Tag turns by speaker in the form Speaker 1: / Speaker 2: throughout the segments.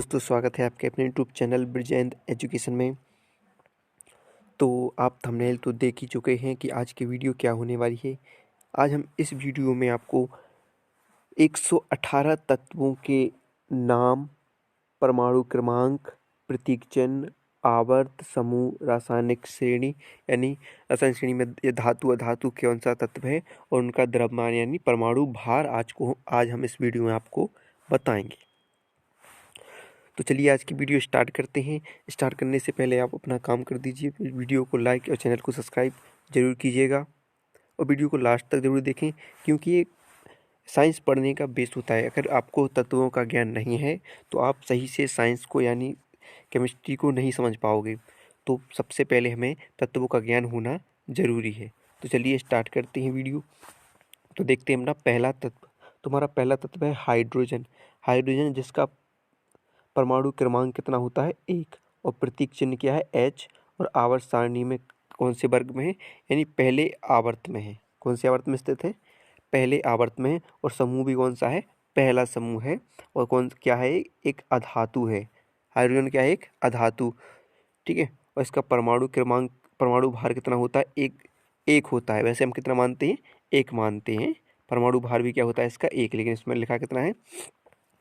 Speaker 1: दोस्तों, स्वागत है आपके अपने यूट्यूब चैनल ब्रिजेंद्र एजुकेशन में। तो आप थंबनेल तो देख ही चुके हैं कि आज की वीडियो क्या होने वाली है। आज हम इस वीडियो में आपको 118 तत्वों के नाम, परमाणु क्रमांक, प्रतीक चिन्ह, आवर्त समूह, रासायनिक श्रेणी यानी रासायनिक श्रेणी में ये धातु अधातु कौन सा तत्व है और उनका द्रव्यमान यानी परमाणु भार आज हम इस वीडियो में आपको बताएंगे। तो चलिए आज की वीडियो स्टार्ट करते हैं। स्टार्ट करने से पहले आप अपना काम कर दीजिए, वीडियो को लाइक और चैनल को सब्सक्राइब जरूर कीजिएगा और वीडियो को लास्ट तक जरूर देखें, क्योंकि ये साइंस पढ़ने का बेस होता है। अगर आपको तत्वों का ज्ञान नहीं है तो आप सही से साइंस को यानी केमिस्ट्री को नहीं समझ पाओगे। तो सबसे पहले हमें तत्वों का ज्ञान होना ज़रूरी है। तो चलिए स्टार्ट करते हैं वीडियो। तो देखते हैं अपना पहला तत्व। तुम्हारा पहला तत्व है हाइड्रोजन। हाइड्रोजन जिसका परमाणु क्रमांक कितना होता है 1 और प्रतीक चिन्ह क्या है H और आवर्त सारणी में कौन से वर्ग में है यानी पहले आवर्त में है। कौन से आवर्त में स्थित है? पहले आवर्त में है। और समूह भी कौन सा है? पहला समूह है। और कौन क्या है? एक अधातु है। हाइड्रोजन क्या है? एक अधातु। ठीक है। और इसका परमाणु क्रमांक परमाणु भार कितना होता है? एक होता है। वैसे हम कितना मानते हैं? 1 मानते हैं। परमाणु भार भी क्या होता है इसका? 1, लेकिन इसमें लिखा कितना है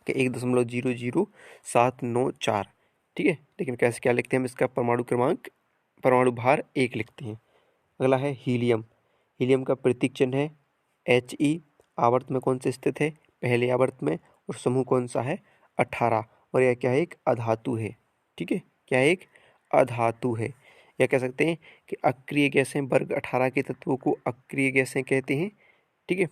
Speaker 1: कि 1.00794। ठीक है, लेकिन कैसे क्या लिखते हैं हम इसका परमाणु क्रमांक परमाणु भार 1 लिखते हैं। अगला है हीलियम। हीलियम का प्रतीक चिन्ह है He। आवर्त में कौन से स्थित है? पहले आवर्त में। और समूह कौन सा है? 18। और यह क्या है? एक अधातु है। ठीक है, क्या है? एक अधातु है। या कह सकते हैं कि अक्रिय गैसें, वर्ग 18 के तत्वों को अक्रिय गैसें कहते हैं। ठीक है,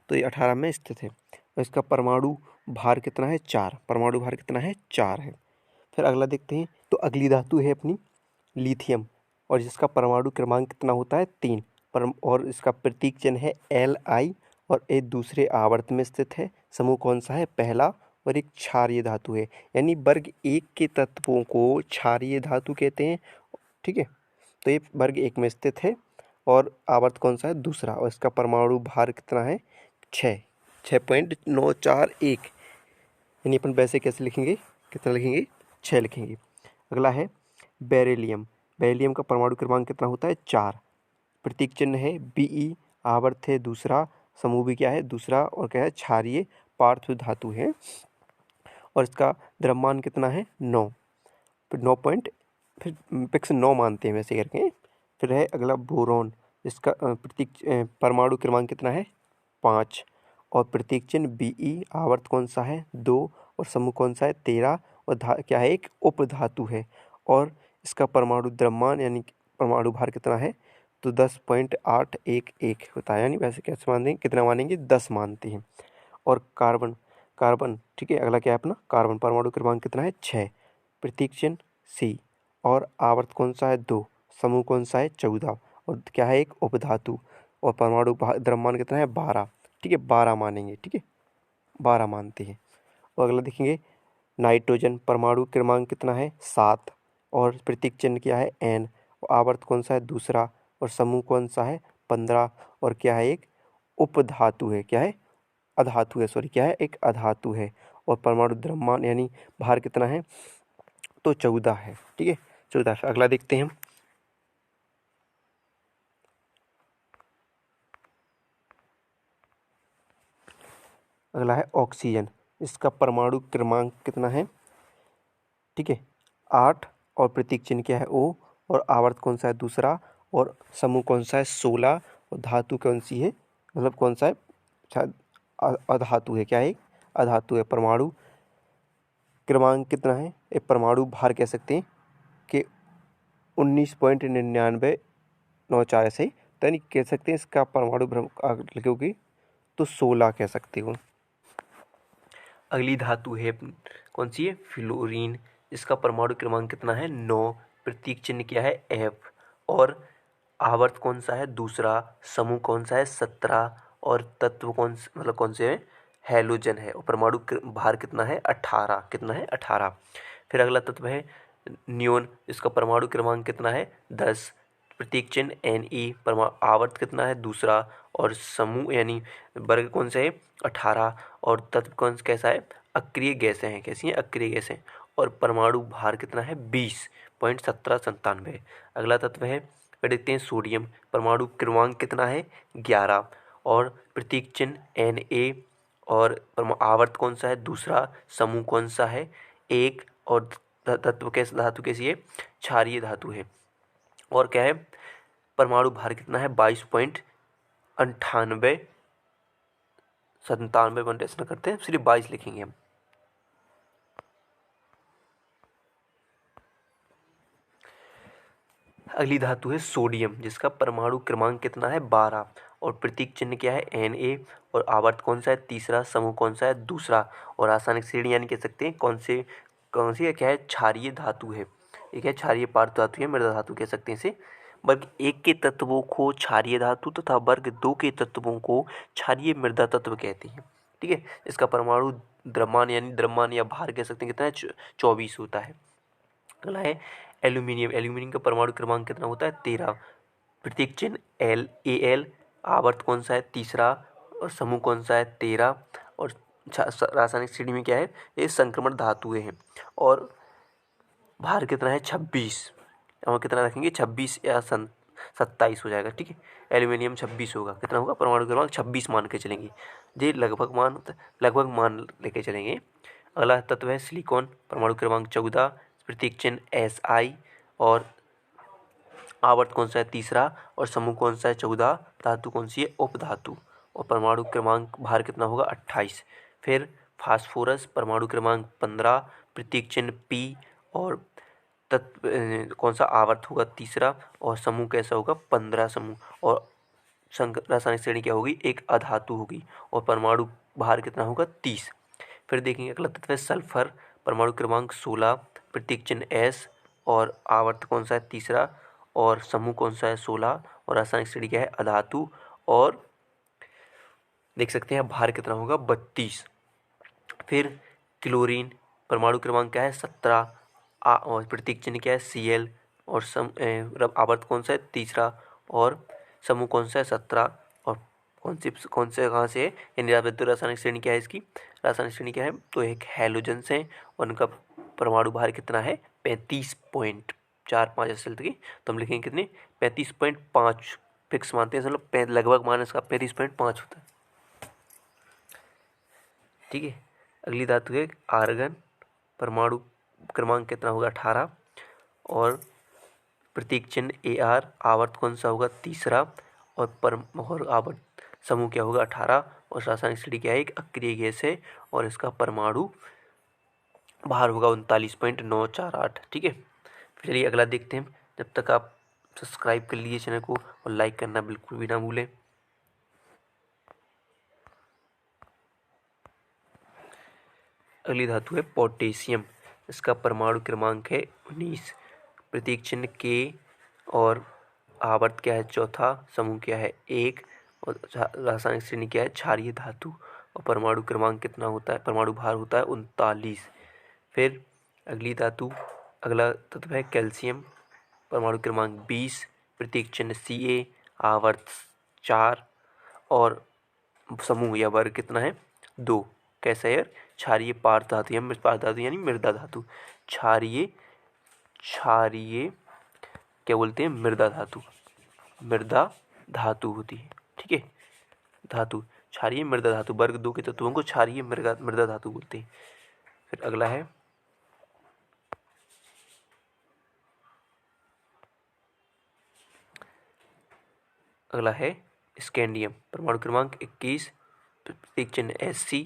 Speaker 1: तो ये 18 में स्थित है। और इसका परमाणु भार कितना है? 4। परमाणु भार कितना है? 4 है। फिर अगला देखते हैं। तो अगली धातु है अपनी लिथियम, और जिसका परमाणु क्रमांक कितना होता है? 3। और इसका प्रतीक चिन्ह है Li और एक दूसरे आवर्त में स्थित है। समूह कौन सा है? पहला। और एक क्षारीय धातु है, यानी वर्ग 1 के तत्वों को क्षारीय धातु कहते हैं। ठीक है, तो ये वर्ग 1 में स्थित है और आवर्त कौन सा है? दूसरा। और इसका परमाणु भार कितना है? 6.941। यानी अपन वैसे कैसे लिखेंगे? कितना लिखेंगे? 6 लिखेंगे। अगला है बेरिलियम। बेरिलियम का परमाणु क्रमांक कितना होता है? 4। प्रतीक चिन्ह है Be। आवर्त है दूसरा। समूह भी क्या है? दूसरा। और क्या है? क्षारीय पार्थिव धातु है। और इसका द्रव्यमान कितना है? 9। फिर 9 पॉइंट फिर पिक्स 9 मानते हैं वैसे करके। फिर है अगला बोरॉन। इसका परमाणु क्रमांक कितना है? 5। और प्रतीक चिन्ह Be। आवर्त कौन सा है? 2। और समूह कौन सा है? 13। और क्या है? एक उपधातु है। और इसका परमाणु द्रव्यमान यानी परमाणु भार कितना है? तो 10.811 होता है। यानी वैसे कैसे मानेंगे? कितना मानेंगे? 10 मानते हैं। और कार्बन। कार्बन ठीक है, अगला क्या है अपना? कार्बन। परमाणु क्रमांक कितना है? 6। प्रतीक चिन्ह C। और आवर्त कौन सा है? 2। समूह कौन सा है? 14। और क्या है? एक उपधातु। और परमाणु द्रव्यमान कितना है? 12। ठीक है, 12 मानेंगे। ठीक है, 12 मानते हैं। और अगला देखेंगे नाइट्रोजन। परमाणु क्रमांक कितना है? 7। और प्रतीक चिन्ह क्या है? N। और आवर्त कौन सा है? दूसरा। और समूह कौन सा है? 15। और क्या है? एक उपधातु है। क्या है? अधातु है। सॉरी, क्या है? एक अधातु है। और परमाणु द्रव्यमान यानी भार कितना है? तो 14 है। ठीक है, 14। अगला देखते हैं हम। अगला है ऑक्सीजन। इसका परमाणु क्रमांक कितना है? ठीक है, 8। और प्रतीक चिन्ह क्या है? O। और आवर्त कौन सा है? दूसरा। और समूह कौन सा है? 16। और धातु कौन सी है? मतलब कौन सा है? शायद अधातु है। क्या है? अधातु है। परमाणु क्रमांक कितना है? एक परमाणु भार कह सकते हैं कि 19.9994 ऐसे ही। तो यानी कह सकते हैं इसका परमाणु लिखोगे तो 16 कह सकते हो। अगली धातु है कौन सी है? फ्लोरीन। इसका परमाणु क्रमांक कितना है? 9। प्रतीक चिन्ह क्या है? F। और आवर्त कौन सा है? दूसरा। समूह कौन सा है? 17। और तत्व मतलब कौन से है? हैलोजन है। और परमाणु भार कितना है? 18। कितना है? 18। फिर अगला तत्व है नियोन। इसका परमाणु क्रमांक कितना है? 10। प्रतीक चिन्ह Ne। आवर्त कितना है? दूसरा। और समूह यानी वर्ग कौन सा है? 18। और तत्व कौन कैसा है? अक्रिय गैसें हैं। कैसी हैं? अक्रिय गैसें। और परमाणु भार कितना है 20.1797। अगला तत्व है फिर देखते हैं सोडियम। परमाणु क्रमांक कितना है 11 और प्रतीक चिन्ह Na और आवर्त कौन सा है दूसरा, समूह कौन सा है 1 और तत्व कैसे धातु कैसी है क्षारीय धातु है। और क्या है परमाणु भार कितना है 22.9897 ऐसा करते हैं सिर्फ 22 लिखेंगे हम। अगली धातु है सोडियम जिसका परमाणु क्रमांक कितना है 12 और प्रतीक चिन्ह क्या है Na और आवर्त कौन सा है तीसरा, समूह कौन सा है दूसरा और रासायनिक श्रेणी यानी कह सकते हैं कौन सी है क्या है क्षारीय धातु है। एक है क्षारीय पार्थ धातु है मृदा धातु कह सकते हैं इसे। वर्ग 1 के तत्वों को क्षारीय धातु तथा वर्ग 2 के तत्वों को क्षारीय मृदा तत्व कहते हैं। ठीक है, इसका परमाणु द्रव्यमान या भार कह सकते हैं कितना है 24 होता है। अगला है एल्यूमिनियम। एल्यूमिनियम का परमाणु क्रमांक कितना होता है 13, प्रतीक चिन्ह Al, आवर्त कौन सा है तीसरा और समूह कौन सा है 13 और रासायनिक श्रेणी में क्या है ये संक्रमण धातुएं हैं और भार कितना है 26। हम कितना रखेंगे 26 या 27 हो जाएगा। ठीक है, एल्यूमिनियम 26 होगा, कितना होगा परमाणु क्रमांक 26 मान के चलेंगे, ये लगभग मान लेके चलेंगे। अगला तत्व है सिलिकॉन। परमाणु क्रमांक 14, प्रतीक चिन्ह Si और आवर्त कौन सा है तीसरा और समूह कौन सा है 14, धातु कौन सी है उपधातु और परमाणु क्रमांक भार कितना होगा 28। फिर फास्फोरस परमाणु क्रमांक 15, प्रतीक चिन्ह P और तत्व कौन सा आवर्त होगा तीसरा और समूह कैसा होगा 15 समूह और रासायनिक श्रेणी क्या होगी एक अधातु होगी और परमाणु भार कितना होगा 30। फिर देखेंगे अगला तत्व है सल्फर। परमाणु क्रमांक 16, प्रतीक चिन्ह S और आवर्त कौन सा है तीसरा और समूह कौन सा है 16 और रासायनिक श्रेणी क्या है अधातु और देख सकते हैं भार कितना होगा 32। फिर क्लोरीन परमाणु क्रमांक क्या है 17 और प्रतीक चिन्ह क्या है Cl और आवर्त कौन सा है तीसरा और समूह कौन सा है 17 और कौन से कहाँ से है यानी रासायनिक श्रेणी क्या है इसकी रासायनिक श्रेणी क्या है तो एक हैलोजन्स है और उनका परमाणु भार कितना है 35.45 ऐसे लिखेंगे तो हम लिखेंगे कितने 35.5 फिक्स मानते हैं मतलब लगभग मान इसका 35.5 होता है। ठीक है, अगली धातु है आर्गन। परमाणु क्रमांक कितना होगा 18 और प्रतीक चिन्ह Ar, आवर्त कौन सा होगा तीसरा और आवर्त समूह क्या होगा 18 और रासायनिक श्रेणी क्या है एक अक्रिय गैस है और इसका परमाणु भार होगा 39.948। ठीक है, फिर चलिए अगला देखते हैं। जब तक आप सब्सक्राइब कर लीजिए चैनल को और लाइक करना बिल्कुल भी ना भूलें। अगली धातु है पोटेशियम। इसका परमाणु क्रमांक है 19, प्रतीक चिन्ह K और आवर्त क्या है चौथा, समूह क्या है 1 और रासायनिक श्रेणी क्या है क्षारीय धातु और परमाणु क्रमांक कितना होता है परमाणु भार होता है 39। फिर अगला तत्व है कैल्शियम। परमाणु क्रमांक 20, प्रतीक चिन्ह Ca, आवर्त 4 और समूह या वर्ग कितना है 2। कैसा है क्षारीय पार्थ धातु या पार्थ धातु यानी मृदा धातु। क्षारीय क्या बोलते हैं मृदा धातु होती है। ठीक है, धातु क्षारीय मृदा धातु वर्ग 2 के तत्वों को क्षारीय मृदा धातु बोलते हैं। फिर अगला है स्कैंडियम। परमाणु क्रमांक 21, प्रतीक चिन्ह Sc,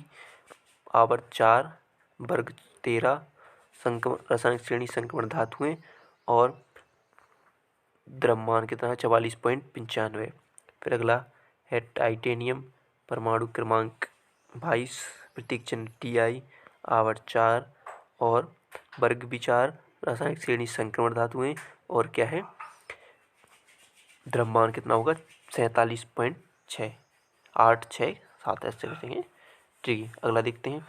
Speaker 1: आवर्त 4, वर्ग 13, रासायनिक श्रेणी संक्रमण धातुएं और द्रव्यमान कितना है 44.95। फिर अगला है टाइटेनियम। परमाणु क्रमांक 22, प्रतीक चिन्ह Ti, आवर्त 4 और वर्ग भी 4, रासायनिक श्रेणी संक्रमण धातुएं और क्या है द्रव्यमान कितना होगा 47.6 8 6 7 ऐसे लिखेंगे। ठीक है, अगला देखते हैं।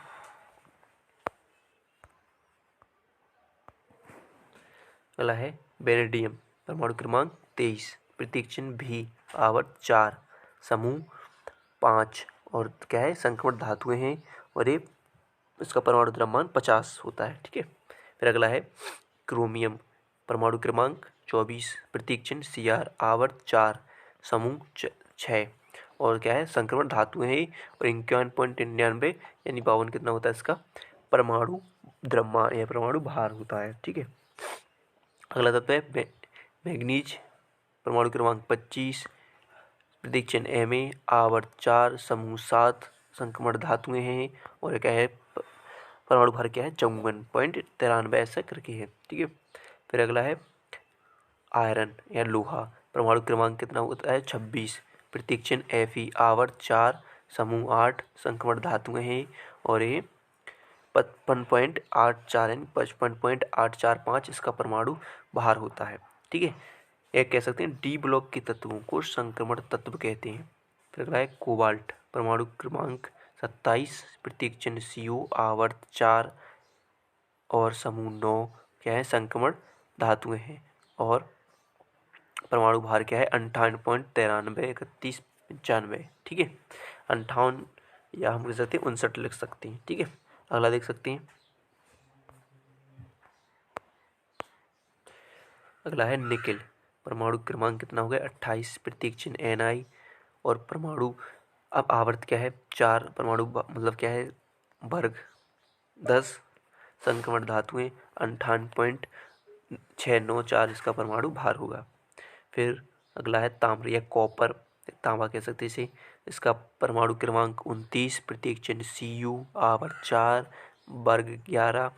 Speaker 1: अगला है बेरिडियम। परमाणु क्रमांक 23, प्रतीक चिन्ह भी, आवर्त 4, समूह 5 और क्या है संक्रमण धातुएं हैं और ये इसका परमाणु द्रव्यमान 50 होता है। ठीक है, फिर अगला है क्रोमियम, परमाणु क्रमांक 24, प्रतीक चिन्ह Cr, आवर्त 4, समूह 6 और क्या है संक्रमण धातुएं हैं और 51.99 यानी 52 कितना होता है इसका परमाणु द्रव्यमान या परमाणु भार होता है। ठीक है, अगला तत्व है मैग्नीज, परमाणु क्रमांक 25, प्रतीक चिन्ह Ma, आवर्त 4, समूह 7, संक्रमण धातुएं हैं और क्या है परमाणु भार क्या है 54.93 ऐसा करके है। ठीक है, फिर अगला है आयरन या लोहा, परमाणु क्रमांक कितना होता है 26, प्रतीक चिन्ह Fe, आवर्त 4, समूह 8, संक्रमण धातुएं हैं और ये 55.84 यानी 55.845 इसका परमाणु भार होता है। ठीक है, एक कह सकते हैं डी ब्लॉक के तत्वों को संक्रमण तत्व कहते हैं। फिर अगला है कोबाल्ट, परमाणु क्रमांक 27, प्रतीक चिन्ह Co, आवर्त 4 और समूह 9 क्या है संक्रमण धातुएं हैं और परमाणु भार क्या है 58.93 31 95। ठीक है, 58 या हम कह सकते हैं 59 लिख सकते हैं। ठीक है, अगला देख सकते हैं, अगला है निकेल, परमाणु क्रमांक कितना हो गया 28, प्रतीक चिन्ह Ni और परमाणु अब आवर्त क्या है 4, परमाणु मतलब क्या है वर्ग 10, संक्रमण धातुएं 58.694 इसका परमाणु भार होगा। फिर अगला है ताम्र या कॉपर, तांबा कह सकते हैं इसे, इसका परमाणु क्रमांक 29, प्रतीक चिन्ह Cu, आवर्त 4, वर्ग 11।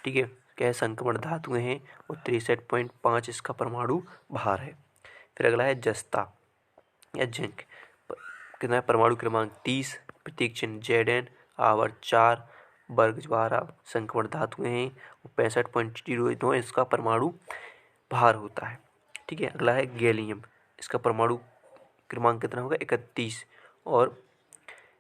Speaker 1: ठीक है, क्या है संक्रमण धातुएं हैं और 63.5 इसका परमाणु भार है। फिर अगला है जस्ता या जिंक, कितना है परमाणु क्रमांक 30, प्रतीक चिन्ह Zn, आवर्त 4, वर्ग 12, संक्रमण धातुएं हैं और 65.09 इसका परमाणु भार होता है। ठीक है, अगला है गैलियम, इसका परमाणु क्रमांक कितना होगा 31 और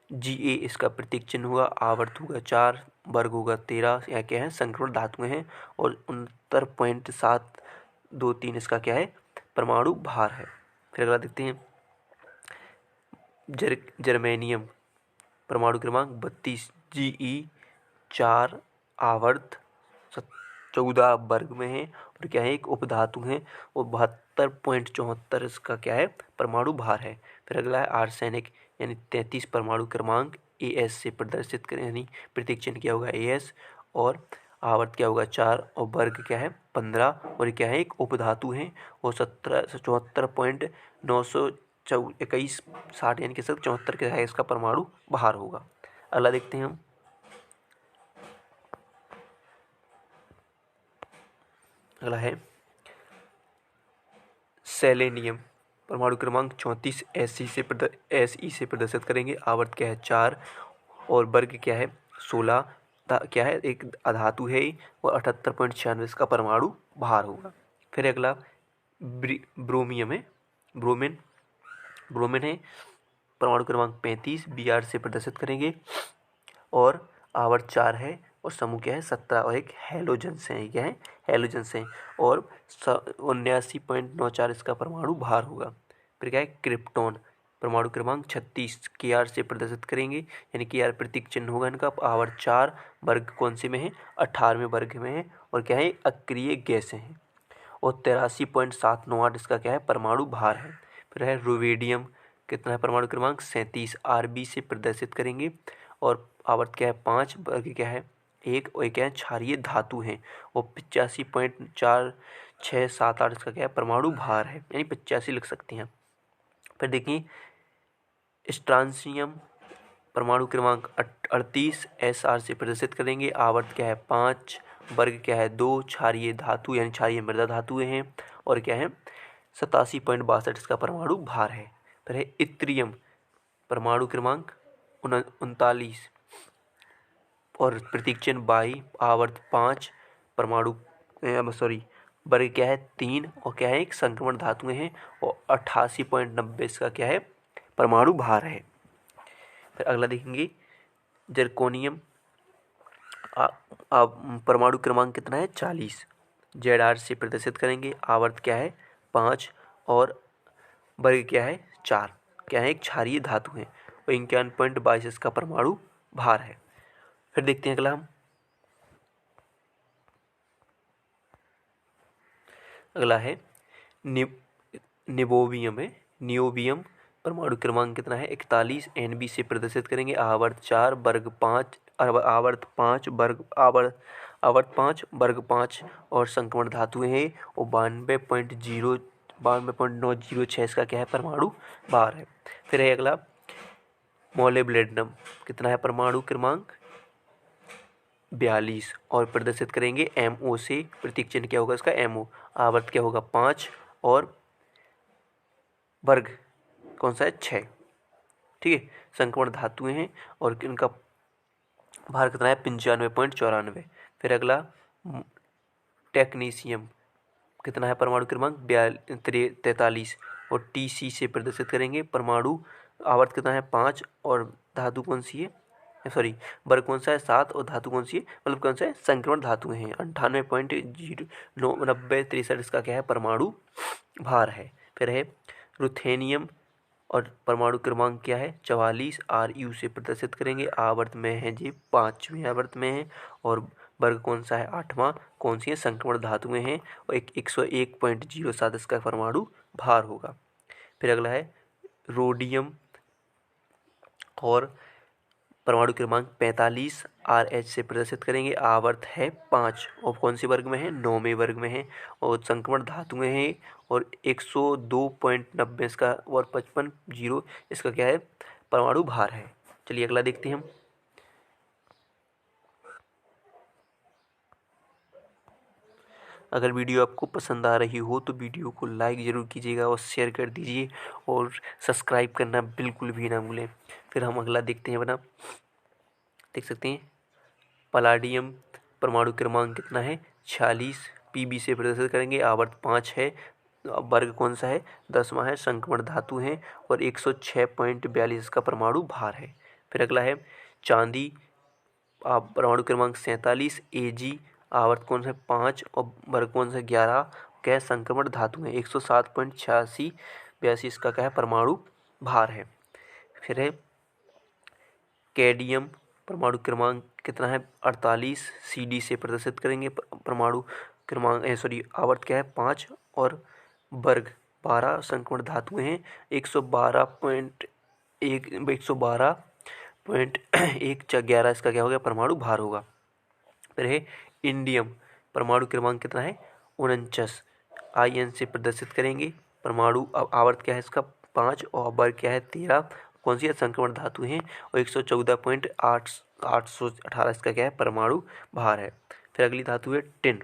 Speaker 1: Ga इसका प्रतीक चिन्ह होगा, आवर्त होगा 4, वर्ग होगा 13, यह क्या है संक्रमण धातुएं हैं और 69.723 इसका क्या है परमाणु भार है। फिर अगला देखते हैं जर्मेनियम, परमाणु क्रमांक 32, Ge 4, आवर्त 14, वर्ग में है और क्या है एक उपधातु है और 72.74 इसका क्या है परमाणु भार है। फिर अगला है आर्सेनिक यानी 33, परमाणु क्रमांक As से प्रदर्शित करें यानी प्रतीक चिन्ह क्या होगा As और आवर्त क्या होगा 4 और वर्ग क्या है 15 और क्या है एक उपधातु है और 74.921 यानी कि 74 के है इसका परमाणु भार होगा। अगला देखते हैं हम, अगला है सेलेनियम, परमाणु क्रमांक 34, Se से प्रदर्शित करेंगे, आवर्त क्या है 4 और वर्ग क्या है 16, क्या है एक अधातु है और 78.96 इसका परमाणु भार होगा। फिर अगला ब्रोमियम है, ब्रोमीन है, परमाणु क्रमांक 35, Br से प्रदर्शित करेंगे और आवर्त 4 है और समूह क्या है 17 और एक हेलोजन से है, क्या है हेलोजन से और 79.94 इसका परमाणु भार होगा। फिर क्या है क्रिप्टॉन, परमाणु क्रमांक 36, Kr से प्रदर्शित करेंगे यानी Kr प्रतीक चिन्ह होगा इनका, आवर्त 4, वर्ग कौन से में है 18वें वर्ग में है और क्या है अक्रिय गैसें हैं और 83.798 इसका क्या है परमाणु भार है। फिर है रुवेडियम, कितना है परमाणु क्रमांक 37, Rb से प्रदर्शित करेंगे और आवर्त क्या है 5, वर्ग क्या है 1 और क्या है क्षारीय धातु है और 85.4678 इसका क्या है परमाणु भार है यानी 85 लिख सकते हैं। फिर देखिए स्ट्रांसियम, परमाणु क्रमांक 38, Sr से प्रदर्शित करेंगे, आवर्त क्या है 5, वर्ग क्या है 2, क्षारीय धातु यानी क्षारीय मृदा धातुएं हैं और क्या है 87.62 इसका परमाणु भार है। फिर है इत्रियम, परमाणु क्रमांक 39 और प्रतीक चिन्ह बाई, आवर्त 5, परमाणु वर्ग क्या है 3 और क्या है एक संक्रमण धातुएं हैं और 88.90 इसका क्या है परमाणु भार है। फिर अगला देखेंगे जर्कोनियम, परमाणु क्रमांक कितना है 40, Zr से प्रदर्शित करेंगे, आवर्त क्या है 5 और वर्ग क्या है 4, क्या है एक क्षारीय धातु है और 51.22 इसका परमाणु भार है। फिर देखते हैं अगला हम अगला है निबोवियम है, नियोबियम। परमाणु क्रमांक कितना है? 41। Nb से प्रदर्शित करेंगे। आवर्त 4 वर्ग 5 आवर्त 5 वर्ग आवर्त 5 वर्ग 5 और संक्रमण धातुएं हैं और 92.906 इसका क्या है? परमाणु भार है। फिर है अगला मोलिब्डेनम। कितना है परमाणु क्रमांक? 42 और प्रदर्शित करेंगे MO से। प्रतीक चिन्ह क्या होगा इसका? MO। आवर्त क्या होगा? 5 और वर्ग कौन सा है? 6। ठीक है, संक्रमण धातुएं हैं और इनका भार कितना है? 95.94। फिर अगला टेक्नीशियम। कितना है परमाणु क्रमांक? 43 और TC से प्रदर्शित करेंगे। परमाणु आवर्त कितना है? 5 और धातु कौन सी है? सॉरी, वर्ग कौन सा है? 7 और धातु कौन सी है? मतलब कौन सा है? संक्रमण धातुएं हैं। 98.0993 इसका क्या है? परमाणु भार है। फिर है रुथेनियम और परमाणु क्रमांक क्या है? 44। Ru से प्रदर्शित करेंगे। आवर्त में है जी 5वें आवर्त में है और वर्ग कौन सा है? 8वां। कौन सी है? संक्रमण धातुएं हैं और 101.07 इसका परमाणु भार होगा। फिर अगला है रोडियम और परमाणु क्रमांक 45। Rh से प्रदर्शित करेंगे। आवर्त है 5 और कौन सी वर्ग में है? 9वें वर्ग में है और संक्रमण धातुएं हैं और 102.90 इसका और 55.0 इसका क्या है? परमाणु भार है। चलिए अगला देखते हैं हम। अगर वीडियो आपको पसंद आ रही हो तो वीडियो को लाइक ज़रूर कीजिएगा और शेयर कर दीजिए और सब्सक्राइब करना बिल्कुल भी ना भूलें। फिर हम अगला देखते हैं बना, देख सकते हैं पलाडियम। परमाणु क्रमांक कितना है? 46। Pb से प्रदर्शित करेंगे। आवर्त 5 है। वर्ग कौन सा है? 10वां है। संक्रमण धातु है और 106.42 इसका परमाणु भार है। फिर अगला है चांदी। परमाणु क्रमांक 47। Ag। आवर्त कौन सा है? 5 और वर्ग कौन सा है? 11। क्या है? संक्रमण धातु है। 107.86 इसका क्या है? परमाणु भार है। फिर है कैडियम। परमाणु क्रमांक कितना है? 48। Cd से प्रदर्शित करेंगे। परमाणु क्रमांक आवर्त क्या है? 5 और वर्ग 12। संक्रमण धातुएं हैं। 112.11 इसका क्या होगा? परमाणु भार होगा। फिर है इंडियम। परमाणु क्रमांक कितना है? 49। In से प्रदर्शित करेंगे। परमाणु आवर्त क्या है इसका? 5 और वर्ग क्या है? 13। कौन सी है? संक्रमण धातु है और 114.818 इसका क्या है? परमाणु भार है। फिर अगली धातु है टिन।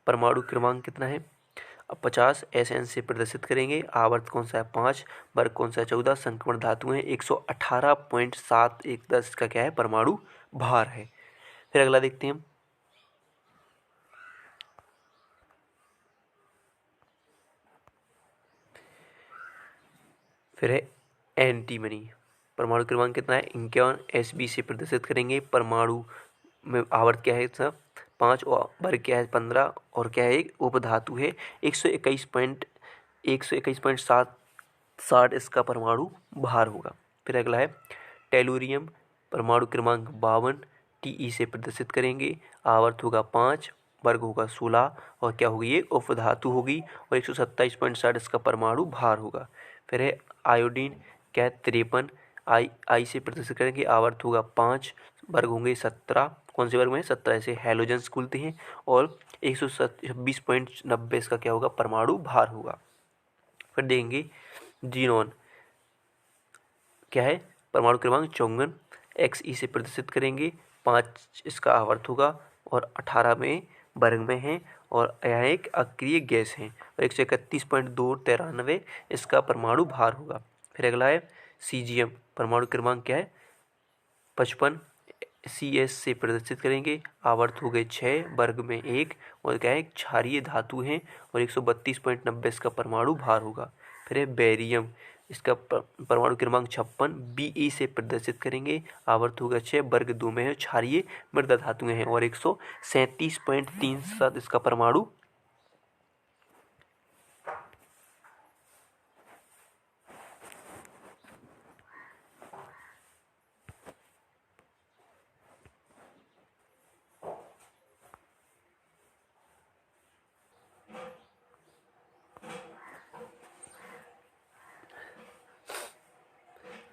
Speaker 1: परमाणु क्रमांक कितना है? 50। Sn से प्रदर्शित करेंगे। आवर्त कौन सा है? 5। वर्ग कौन सा है? 14। संक्रमण धातु है। 118.710 इसका क्या है? परमाणु भार है। फिर अगला देखते हैं हम। फिर है एंटीमनी। परमाणु क्रमांक कितना है? 51। Sb से प्रदर्शित करेंगे। परमाणु में आवर्त क्या है? सब 5 और वर्ग क्या है? 15 और क्या है? एक उपधातु है। 121.760 इसका परमाणु भार होगा। फिर अगला है टेलुरियम। परमाणु क्रमांक 52। Te से प्रदर्शित करेंगे। आवर्त होगा 5, वर्ग होगा 16 और क्या होगी? ये उपधातु होगी और 127.60 इसका परमाणु भार होगा। फिर है आयोडीन। क्या है? 53। आई से प्रदर्शित करेंगे। आवर्त होगा 5, वर्ग होंगे 17। कौन से वर्ग में? 17 से हैलोजेंस खुलते हैं और 126.90 इसका क्या होगा? परमाणु भार होगा। फिर देखेंगे जीनोन। क्या है? परमाणु क्रमांक 54। Xe से प्रदर्शित करेंगे। 5 इसका आवर्त होगा और 18 में वर्ग में है और यह एक अक्रिय गैस है और 131.293 इसका परमाणु भार होगा। फिर अगला है सीजियम। परमाणु क्रमांक क्या है? 55। Cs से प्रदर्शित करेंगे। आवर्त हो गए 6, वर्ग में 1 और क्या है? एक क्षारीय धातु है और 132.90 इसका परमाणु भार होगा। फिर है बेरियम। इसका परमाणु क्रमांक 56। Be से प्रदर्शित करेंगे। आवर्त होगा 6, वर्ग 2 में है। क्षारीय मृदा धातुएं हैं और 137.37 इसका परमाणु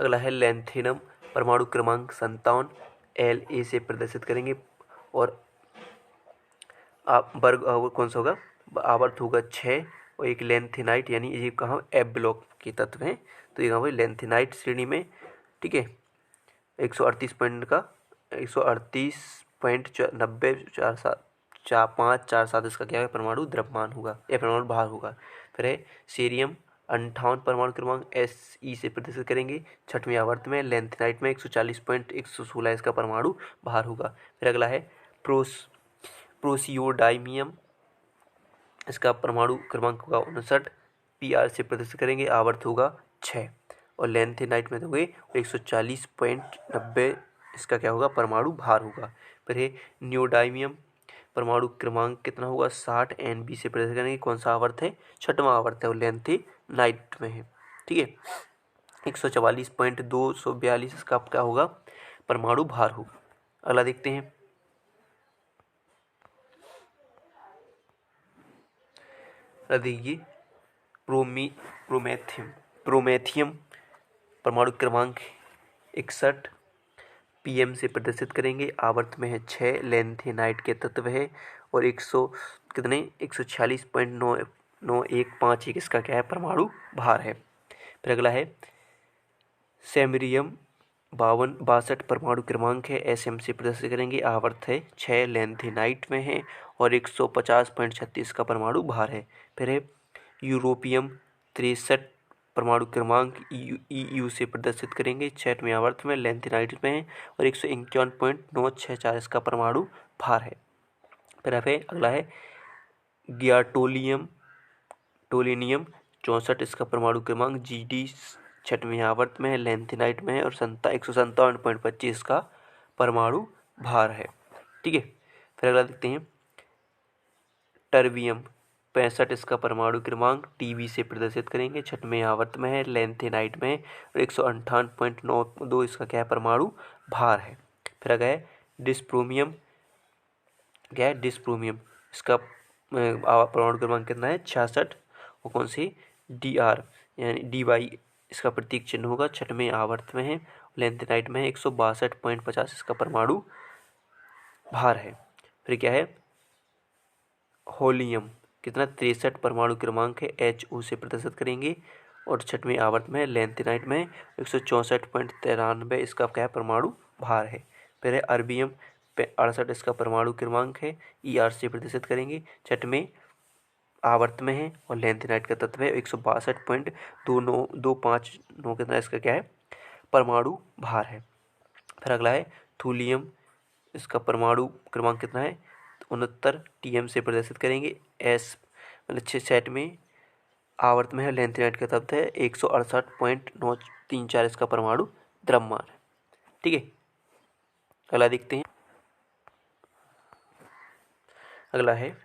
Speaker 1: अगला है लैंथेनम, परमाणु क्रमांक 57 La से प्रदर्शित करेंगे और आप वर्ग कौन सा होगा, आवर्त होगा 6 और एक लैंथेनाइट, यानी ये कहाँ एफ ब्लॉक के तत्व हैं, तो ये कहाँ लैंथेनाइट श्रेणी में, ठीक है। 138 पॉइंट का 138.9047 इसका क्या है, परमाणु द्रव्यमान होगा या परमाणु भार होगा। फिर है सीरियम 58 परमाणु क्रमांक Se से प्रदर्शित करेंगे 6वें आवर्त में। लैंथेनाइट में 140.116 इसका परमाणु भार होगा। फिर अगला है प्रोसियोडाइमियम, इसका परमाणु क्रमांक होगा 59 Pr से प्रदर्शित करेंगे, आवर्त होगा 6 और लैंथेनाइट में होंगे 140.90 इसका क्या होगा, परमाणु भार होगा। फिर है नियोडाइमियम, परमाणु क्रमांक कितना होगा 60 Nb से प्रदर्शित करेंगे, कौन सा आवर्त है, 6वां आवर्त है और लैंथेनाइट में है, ठीक है। 144.242 इसका क्या होगा, परमाणु भार होगा। अगला देखते हैं, देखिए प्रोमेथियम, परमाणु क्रमांक 61 Pm से प्रदर्शित करेंगे, आवर्त में है 6, लैंथेनाइट के तत्व है और 146.99151 इसका क्या है, परमाणु भार है। फिर अगला है सेमरियम 62 परमाणु क्रमांक है, Sm से प्रदर्शित करेंगे, आवर्त है 6, लैंथेनाइट में है और 150.36 का परमाणु भार है। फिर है यूरोपियम 63 परमाणु क्रमांक EU से प्रदर्शित करेंगे, 6वें आवर्त में, लैंथेनाइट में है और 151.964 इसका परमाणु भार है। फिर अगला है गियाटोलिनियम 64 इसका परमाणु क्रमांक GD 6वें आवर्त में है, लैंथेनाइट में है और 157.25 का परमाणु भार है, ठीक है। फिर अगला देखते हैं टर्बियम 65 इसका परमाणु क्रमांक Tb से प्रदर्शित करेंगे, 6वें आवर्त में है, लैंथेनाइट में और 158.92 इसका क्या है, परमाणु भार है। फिर अगला है डिस्प्रोमियम, क्या है, डिस्प्रोमियम, इसका परमाणु क्रमांक कितना है, 66 और कौन सी Dr यानी Dy इसका प्रतीक चिन्ह होगा, 6वें आवर्त में है, लैंथेनाइट में है, 162.50 इसका परमाणु भार है। फिर क्या है होलियम, कितना 63 परमाणु क्रमांक है, Ho से प्रदर्शित करेंगे और 6वें आवर्त में, लैंथेनाइट में 164.93 इसका क्या है, परमाणु भार है। फिर है अर्बियम 68 इसका परमाणु क्रमांक है, Er से प्रदर्शित करेंगे, 6वें आवर्त में है और लैंथेनाइट का तत्व है, 162.259 कितना इसका क्या है, परमाणु भार है। फिर अगला है थूलियम, इसका परमाणु क्रमांक कितना है, 69 Tm से प्रदर्शित करेंगे, S मतलब 6वें आवर्त में है, लैंथेनाइट का तत्व है, 168.934 इसका परमाणु द्रव्यमान है, ठीक है। अगला देखते हैं, अगला है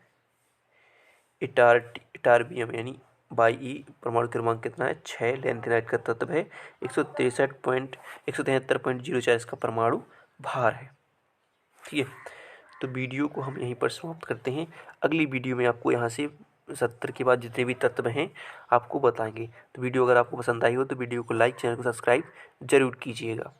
Speaker 1: इटारबियम यानी Be, परमाणु क्रमांक कितना है, 6, लैंथेनाइट का तत्व है, 173.04 इसका परमाणु भार है, ठीक है। तो वीडियो को हम यहीं पर समाप्त करते हैं। अगली वीडियो में आपको यहाँ से 70 के बाद जितने भी तत्व हैं आपको बताएंगे। तो वीडियो अगर आपको पसंद आई हो तो वीडियो को लाइक, चैनल को सब्सक्राइब जरूर कीजिएगा।